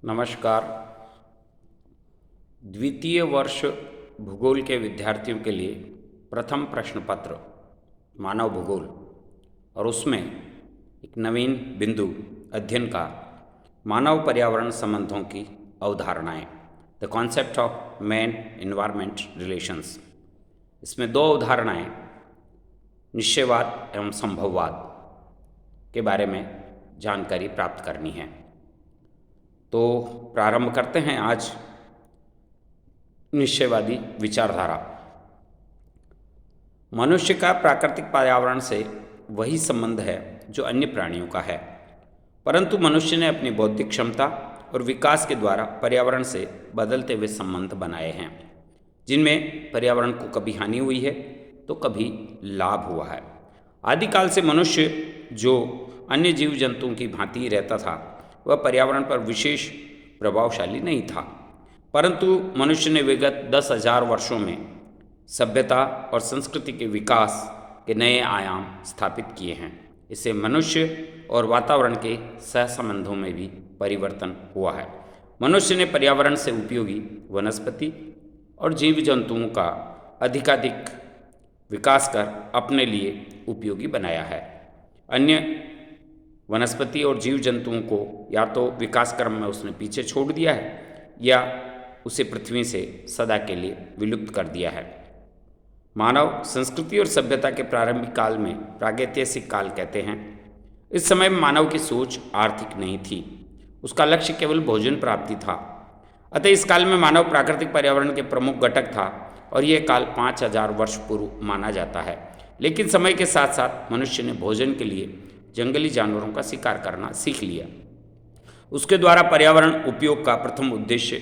नमस्कार। द्वितीय वर्ष भूगोल के विद्यार्थियों के लिए प्रथम प्रश्न पत्र मानव भूगोल और उसमें एक नवीन बिंदु अध्ययन का मानव पर्यावरण संबंधों की अवधारणाएं, the concept of man environment relations. इसमें दो अवधारणाएं निश्चयवाद एवं संभववाद के बारे में जानकारी प्राप्त करनी है। तो प्रारंभ करते हैं आज निश्चयवादी विचारधारा। मनुष्य का प्राकृतिक पर्यावरण से वही संबंध है जो अन्य प्राणियों का है, परंतु मनुष्य ने अपनी बौद्धिक क्षमता और विकास के द्वारा पर्यावरण से बदलते हुए संबंध बनाए हैं, जिनमें पर्यावरण को कभी हानि हुई है तो कभी लाभ हुआ है। आदिकाल से मनुष्य जो अन्य जीव जंतुओं की भांति रहता था, वह पर्यावरण पर विशेष प्रभावशाली नहीं था, परंतु मनुष्य ने विगत 10,000 वर्षों में सभ्यता और संस्कृति के विकास के नए आयाम स्थापित किए हैं। इससे मनुष्य और वातावरण के सहसंबंधों में भी परिवर्तन हुआ है। मनुष्य ने पर्यावरण से उपयोगी वनस्पति और जीव जंतुओं का अधिकाधिक विकास कर अपने लिए उपयोगी बनाया है। अन्य वनस्पति और जीव जंतुओं को या तो विकास क्रम में उसने पीछे छोड़ दिया है या उसे पृथ्वी से सदा के लिए विलुप्त कर दिया है। मानव संस्कृति और सभ्यता के प्रारंभिक काल में प्रागैतिहासिक काल कहते हैं। इस समय में मानव की सोच आर्थिक नहीं थी, उसका लक्ष्य केवल भोजन प्राप्ति था। अतः इस काल में मानव प्राकृतिक पर्यावरण के प्रमुख घटक था और यह काल 5,000 वर्ष पूर्व माना जाता है। लेकिन समय के साथ साथ मनुष्य ने भोजन के लिए जंगली जानवरों का शिकार करना सीख लिया। उसके द्वारा पर्यावरण उपयोग का प्रथम उद्देश्य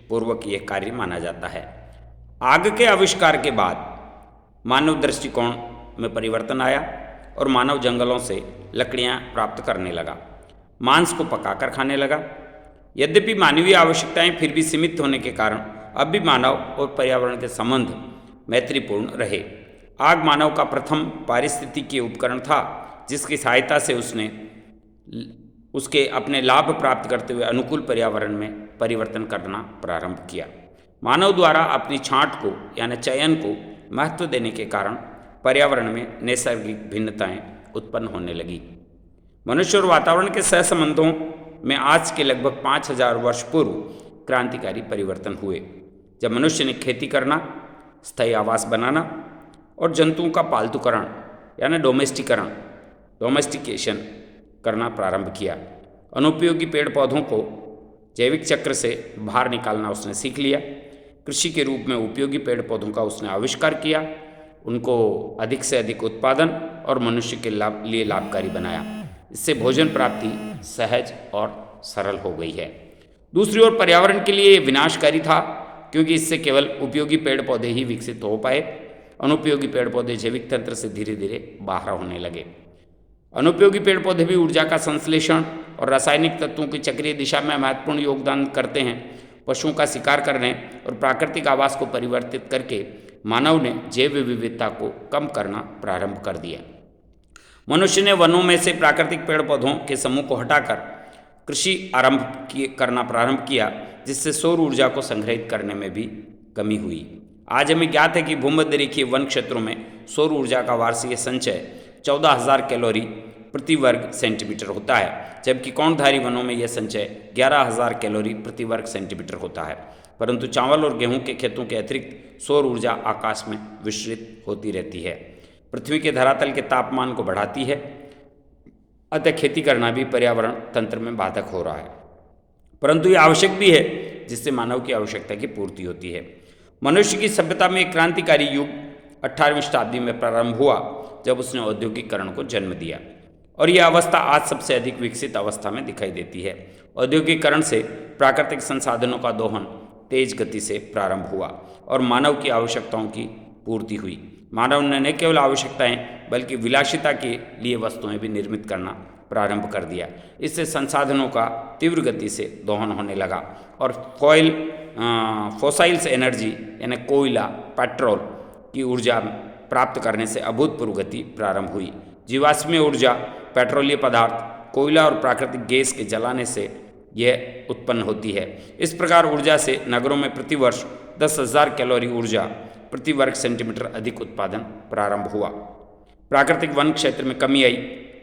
पूर्वक यह कार्य माना जाता है। आग के आविष्कार के बाद मानव दृष्टिकोण में परिवर्तन आया और मानव जंगलों से लकड़ियां प्राप्त करने लगा, मांस को पकाकर खाने लगा। यद्यपि मानवीय आवश्यकताएं फिर भी सीमित होने के कारण अब भी मानव और पर्यावरण के संबंध मैत्रीपूर्ण रहे। आग मानव का प्रथम पारिस्थितिकीय उपकरण था, जिसकी सहायता से उसने उसके अपने लाभ प्राप्त करते हुए अनुकूल पर्यावरण में परिवर्तन करना प्रारंभ किया। मानव द्वारा अपनी छांट को यानी चयन को महत्व देने के कारण पर्यावरण में नैसर्गिक भिन्नताएं उत्पन्न होने लगी। मनुष्य और वातावरण के सहसंबंधों में आज के लगभग 5,000 वर्ष पूर्व क्रांतिकारी परिवर्तन हुए, जब मनुष्य ने खेती करना, स्थायी आवास बनाना और जंतुओं का पालतूकरण यानी डोमेस्टिकेशन करना प्रारंभ किया। अनुपयोगी पेड़ पौधों को जैविक चक्र से बाहर निकालना उसने सीख लिया। कृषि के रूप में उपयोगी पेड़ पौधों का उसने आविष्कार किया, उनको अधिक से अधिक उत्पादन और मनुष्य के लिए लाभकारी बनाया। इससे भोजन प्राप्ति सहज और सरल हो गई है। दूसरी ओर पर्यावरण के लिए विनाशकारी था, क्योंकि इससे केवल उपयोगी पेड़ पौधे ही विकसित हो पाए। अनुपयोगी पेड़ पौधे जैविक तंत्र से धीरे धीरे बाहर होने लगे। अनुपयोगी पेड़ पौधे भी ऊर्जा का संश्लेषण और रासायनिक तत्वों की चक्रीय दिशा में महत्वपूर्ण योगदान करते हैं। पशुओं का शिकार करने और प्राकृतिक आवास को परिवर्तित करके मानव ने जैव विविधता को कम करना प्रारंभ कर दिया। मनुष्य ने वनों में से प्राकृतिक पेड़ पौधों के समूह को हटाकर कृषि करना प्रारंभ किया, जिससे सौर ऊर्जा को संग्रहित करने में भी कमी हुई। आज हमें ज्ञात है कि भूमध्य रेखीय वन क्षेत्रों में सौर ऊर्जा का वार्षिक संचय 14,000 कैलोरी प्रति वर्ग सेंटीमीटर होता है, जबकि कौंडधारी वनों में यह संचय 11,000 कैलोरी प्रति वर्ग सेंटीमीटर होता है। परंतु चावल और गेहूं के खेतों के अतिरिक्त सौर ऊर्जा आकाश में विस्तृत होती रहती है, पृथ्वी के धरातल के तापमान को बढ़ाती है। अतः खेती करना भी पर्यावरण तंत्र में बाधक हो रहा है, परंतु यह आवश्यक भी है, जिससे मानव की आवश्यकता की पूर्ति होती है। मनुष्य की सभ्यता में एक क्रांतिकारी युग 18वीं शताब्दी में प्रारंभ हुआ, जब उसने औद्योगिकरण को जन्म दिया, और यह अवस्था आज सबसे अधिक विकसित अवस्था में दिखाई देती है। औद्योगिकरण से प्राकृतिक संसाधनों का दोहन तेज गति से प्रारंभ हुआ और मानव की आवश्यकताओं की पूर्ति हुई। मानव ने न केवल आवश्यकताएं बल्कि विलासिता के लिए वस्तुएं भी निर्मित करना प्रारंभ कर दिया। इससे संसाधनों का तीव्र गति से दोहन होने लगा और फॉसाइल्स एनर्जी यानी कोयला, पेट्रोल की ऊर्जा प्राप्त करने से अभूतपूर्व गति प्रारंभ हुई। जीवाश्मीय ऊर्जा, पेट्रोलीय पदार्थ, कोयला और प्राकृतिक गैस के जलाने से यह उत्पन्न होती है। इस प्रकार ऊर्जा से नगरों में प्रतिवर्ष 10,000 कैलोरी ऊर्जा प्रति वर्ग सेंटीमीटर अधिक उत्पादन प्रारंभ हुआ। प्राकृतिक वन क्षेत्र में कमी आई,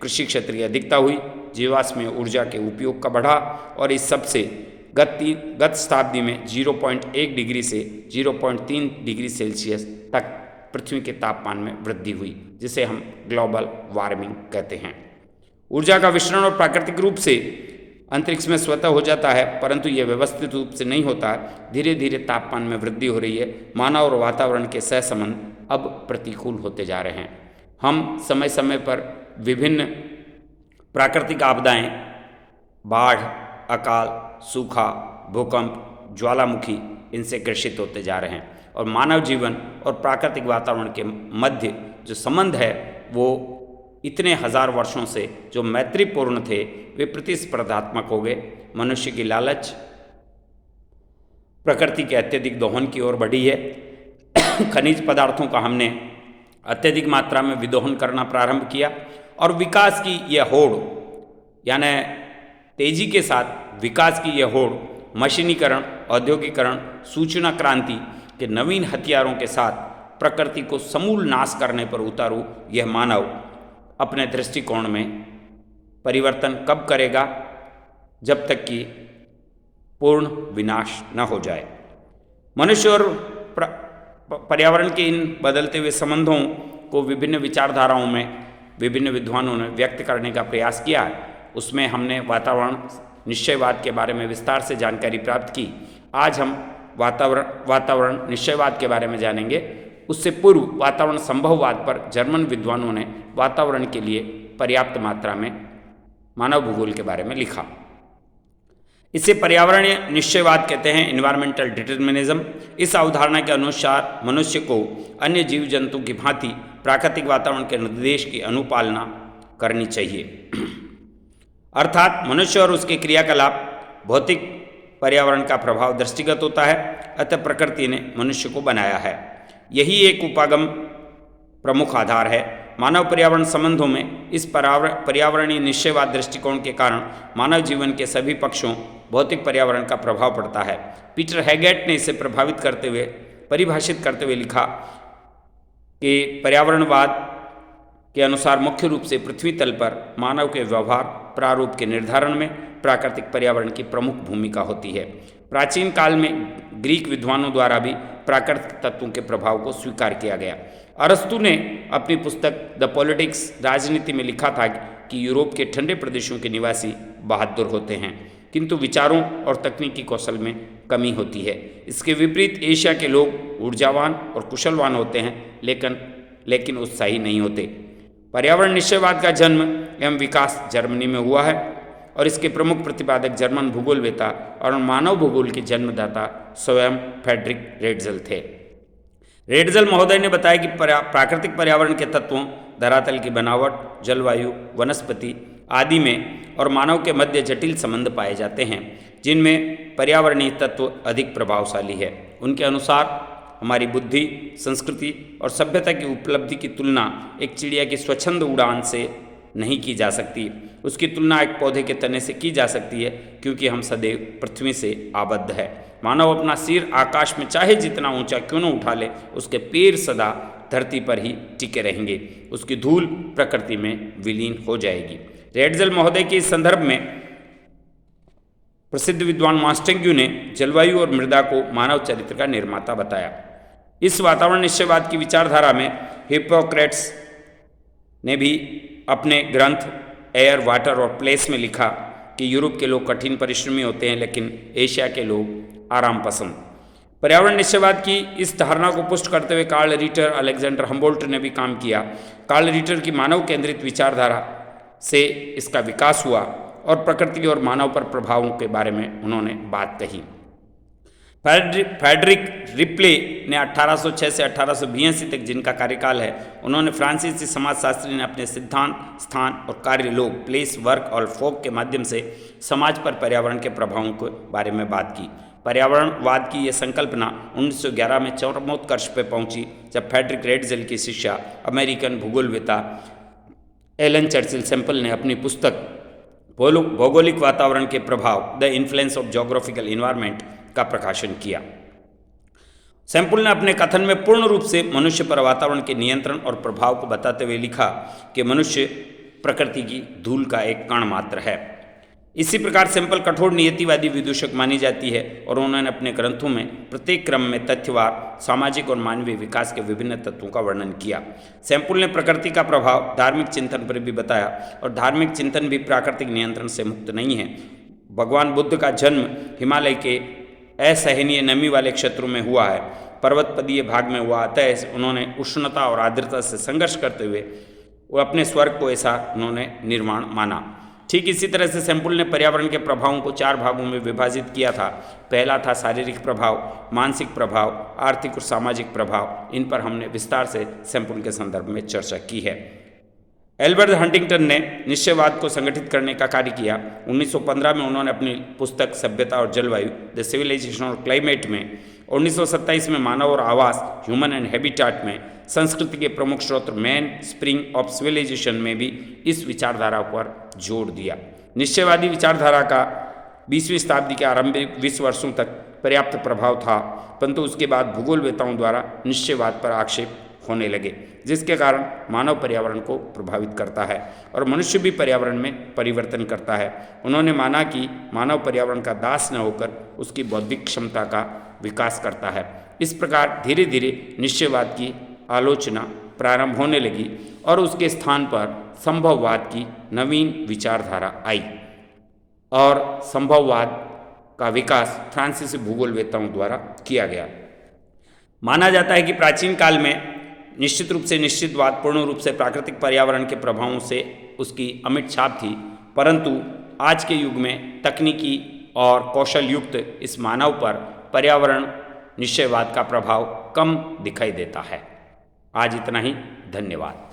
कृषि क्षेत्र की अधिकता हुई, जीवाश्म ऊर्जा के उपयोग का बढ़ा और इस सबसे गत शताब्दी में 0.1 डिग्री से 0.3 डिग्री सेल्सियस तक पृथ्वी के तापमान में वृद्धि हुई, जिसे हम ग्लोबल वार्मिंग कहते हैं। ऊर्जा का वितरण और प्राकृतिक रूप से अंतरिक्ष में स्वतः हो जाता है, परंतु यह व्यवस्थित रूप से नहीं होता है। धीरे धीरे तापमान में वृद्धि हो रही है। मानव और वातावरण के सहसंबंध अब प्रतिकूल होते जा रहे हैं। हम समय समय पर विभिन्न प्राकृतिक आपदाएं, बाढ़, अकाल, सूखा, भूकंप, ज्वालामुखी, इनसे ग्रसित होते जा रहे हैं और मानव जीवन और प्राकृतिक वातावरण के मध्य जो संबंध है वो इतने हजार वर्षों से जो मैत्रीपूर्ण थे वे प्रतिस्पर्धात्मक हो गए। मनुष्य की लालच प्रकृति के अत्यधिक दोहन की ओर बढ़ी है। खनिज पदार्थों का हमने अत्यधिक मात्रा में विदोहन करना प्रारंभ किया और विकास की यह होड़, यानी तेजी के साथ विकास की यह होड़ मशीनीकरण, औद्योगिकरण, सूचना क्रांति के नवीन हथियारों के साथ प्रकृति को समूल नाश करने पर उतारू यह मानव अपने दृष्टिकोण में परिवर्तन कब करेगा, जब तक कि पूर्ण विनाश न हो जाए। मनुष्य और पर्यावरण के इन बदलते हुए संबंधों को विभिन्न विचारधाराओं में विभिन्न विद्वानों ने व्यक्त करने का प्रयास किया है। उसमें हमने वातावरण निश्चयवाद के बारे में विस्तार से जानकारी प्राप्त की। आज हम वातावरण निश्चयवाद के बारे में जानेंगे। उससे पूर्व वातावरण संभववाद पर जर्मन विद्वानों ने वातावरण के लिए पर्याप्त मात्रा में मानव भूगोल के बारे में लिखा। इसे पर्यावरणीय निश्चयवाद कहते हैं, इन्वायरमेंटल डिटर्मिनिज्म। इस अवधारणा के अनुसार मनुष्य को अन्य जीव जंतु की भांति प्राकृतिक वातावरण के निर्देश की अनुपालना करनी चाहिए। अर्थात मनुष्य और उसके क्रियाकलाप भौतिक पर्यावरण का प्रभाव दृष्टिगत होता है, अतः प्रकृति ने मनुष्य को बनाया है। यही एक उपागम प्रमुख आधार है। मानव पर्यावरण संबंधों में इस पर्यावरणीय निश्चयवाद दृष्टिकोण के कारण मानव जीवन के सभी पक्षों भौतिक पर्यावरण का प्रभाव पड़ता है। पीटर हैगेट ने इसे परिभाषित करते हुए लिखा कि पर्यावरणवाद के अनुसार मुख्य रूप से पृथ्वी तल पर मानव के व्यवहार प्रारूप के निर्धारण में प्राकृतिक पर्यावरण की प्रमुख भूमिका होती है। प्राचीन काल में ग्रीक विद्वानों द्वारा भी प्राकृतिक तत्वों के प्रभाव को स्वीकार किया गया। अरस्तु ने अपनी पुस्तक द पॉलिटिक्स राजनीति में लिखा था कि यूरोप के ठंडे प्रदेशों के निवासी बहादुर होते हैं, किंतु विचारों और तकनीकी कौशल में कमी होती है। इसके विपरीत एशिया के लोग ऊर्जावान और कुशलवान होते हैं, लेकिन उत्साही नहीं होते। पर्यावरण निश्चयवाद का जन्म एवं विकास जर्मनी में हुआ है और इसके प्रमुख प्रतिपादक जर्मन भूगोलवेता और मानव भूगोल के जन्मदाता स्वयं फ्रेडरिक रेटजल थे। रेटजल महोदय ने बताया कि प्राकृतिक पर्यावरण के तत्वों, धरातल की बनावट, जलवायु, वनस्पति आदि में और मानव के मध्य जटिल संबंध पाए जाते हैं, जिनमें पर्यावरणीय तत्व अधिक प्रभावशाली है। उनके अनुसार हमारी बुद्धि, संस्कृति और सभ्यता की उपलब्धि की तुलना एक चिड़िया की स्वच्छंद उड़ान से नहीं की जा सकती। उसकी तुलना एक पौधे के तने से की जा सकती है, क्योंकि हम सदैव पृथ्वी से आबद्ध है। मानव अपना सिर आकाश में चाहे जितना ऊंचा क्यों न उठा ले, उसके पैर सदा धरती पर ही टिके रहेंगे। उसकी धूल प्रकृति में विलीन हो जाएगी। रेटजल महोदय के इस संदर्भ में प्रसिद्ध विद्वान मॉन्टेग्यू ने जलवायु और मृदा को मानव चरित्र का निर्माता बताया। इस वातावरण निश्चयवाद की विचारधारा में हिप्पोक्रेट्स ने भी अपने ग्रंथ एयर, वाटर और प्लेस में लिखा कि यूरोप के लोग कठिन परिश्रमी होते हैं, लेकिन एशिया के लोग आराम पसंद। पर्यावरण निश्चयवाद की इस धारणा को पुष्ट करते हुए कार्ल रिटर, अलेक्जेंडर हम्बोल्ट ने भी काम किया। कार्ल रिटर की मानव केंद्रित विचारधारा से इसका विकास हुआ और प्रकृति और मानव पर प्रभावों के बारे में उन्होंने बात कही। फ्रेडरिक रिप्ले ने 1806 से 1882 तक जिनका कार्यकाल है, उन्होंने फ्रांसीसी समाजशास्त्री ने अपने सिद्धांत, स्थान और कार्य, लोग, प्लेस, वर्क और फोक के माध्यम से समाज पर पर्यावरण के प्रभावों के बारे में बात की। पर्यावरणवाद की यह संकल्पना 1911 में चरमोत्कर्ष पर पहुंची, जब फ्रेडरिक रेटजल की शिष्या अमेरिकन भूगोलवेता एलन चर्चिल सैंपल ने अपनी पुस्तक भौगोलिक वातावरण के प्रभाव the influence of geographical environment का प्रकाशन किया। सैंपुल ने अपने कथन में पूर्ण रूप से मनुष्य पर वातावरण के नियंत्रण और प्रभाव को बताते हुए लिखा कि मनुष्य प्रकृति की धूल का एक कण मात्र है। इसी प्रकार सैंपल कठोर नियतिवादी विदूषक मानी जाती है और उन्होंने अपने ग्रंथों में प्रत्येक क्रम में तथ्यवार सामाजिक और मानवीय विकास के विभिन्न तत्वों का वर्णन किया। सैंपुल ने प्रकृति का प्रभाव धार्मिक चिंतन पर भी बताया और धार्मिक चिंतन भी प्राकृतिक नियंत्रण से मुक्त नहीं है। भगवान बुद्ध का जन्म हिमालय के असहनीय नमी वाले क्षेत्रों में हुआ है, पर्वतपदीय भाग में हुआ, अतः उन्होंने उष्णता और आर्द्रता से संघर्ष करते हुए वो अपने स्वर्ग को ऐसा उन्होंने निर्माण माना। ठीक इसी तरह से सैंपुल ने पर्यावरण के प्रभावों को 4 भागों में विभाजित किया था। पहला था शारीरिक प्रभाव, मानसिक प्रभाव, आर्थिक और सामाजिक प्रभाव। इन पर हमने विस्तार से सैंपुल के संदर्भ में चर्चा की है। एल्बर्ट हंटिंगटन ने निश्चयवाद को संगठित करने का कार्य किया। 1915 में उन्होंने अपनी पुस्तक सभ्यता और जलवायु द सिविलाइजेशन और क्लाइमेट में, 1927 में मानव और आवास ह्यूमन एंड हैबिटाट में, संस्कृति के प्रमुख स्रोत मैन स्प्रिंग ऑफ सिविलाइजेशन में भी इस विचारधारा पर जोर दिया। निश्चयवादी विचारधारा का 20वीं शताब्दी के आरंभिक 20 वर्षों तक पर्याप्त प्रभाव था, परंतु उसके बाद भूगोलवेताओं द्वारा निश्चयवाद पर आक्षेप होने लगे, जिसके कारण मानव पर्यावरण को प्रभावित करता है और मनुष्य भी पर्यावरण में परिवर्तन करता है। उन्होंने माना कि मानव पर्यावरण का दास न होकर उसकी बौद्धिक क्षमता का विकास करता है। इस प्रकार धीरे धीरे निश्चयवाद की आलोचना प्रारंभ होने लगी और उसके स्थान पर संभववाद की नवीन विचारधारा आई और संभववाद का विकास फ्रांसीसी भूगोलवेताओं द्वारा किया गया। माना जाता है कि प्राचीन काल में निश्चित रूप से निश्चितवाद पूर्ण रूप से प्राकृतिक पर्यावरण के प्रभावों से उसकी अमिट छाप थी, परंतु आज के युग में तकनीकी और कौशल युक्त इस मानव पर पर्यावरण निश्चयवाद का प्रभाव कम दिखाई देता है। आज इतना ही, धन्यवाद।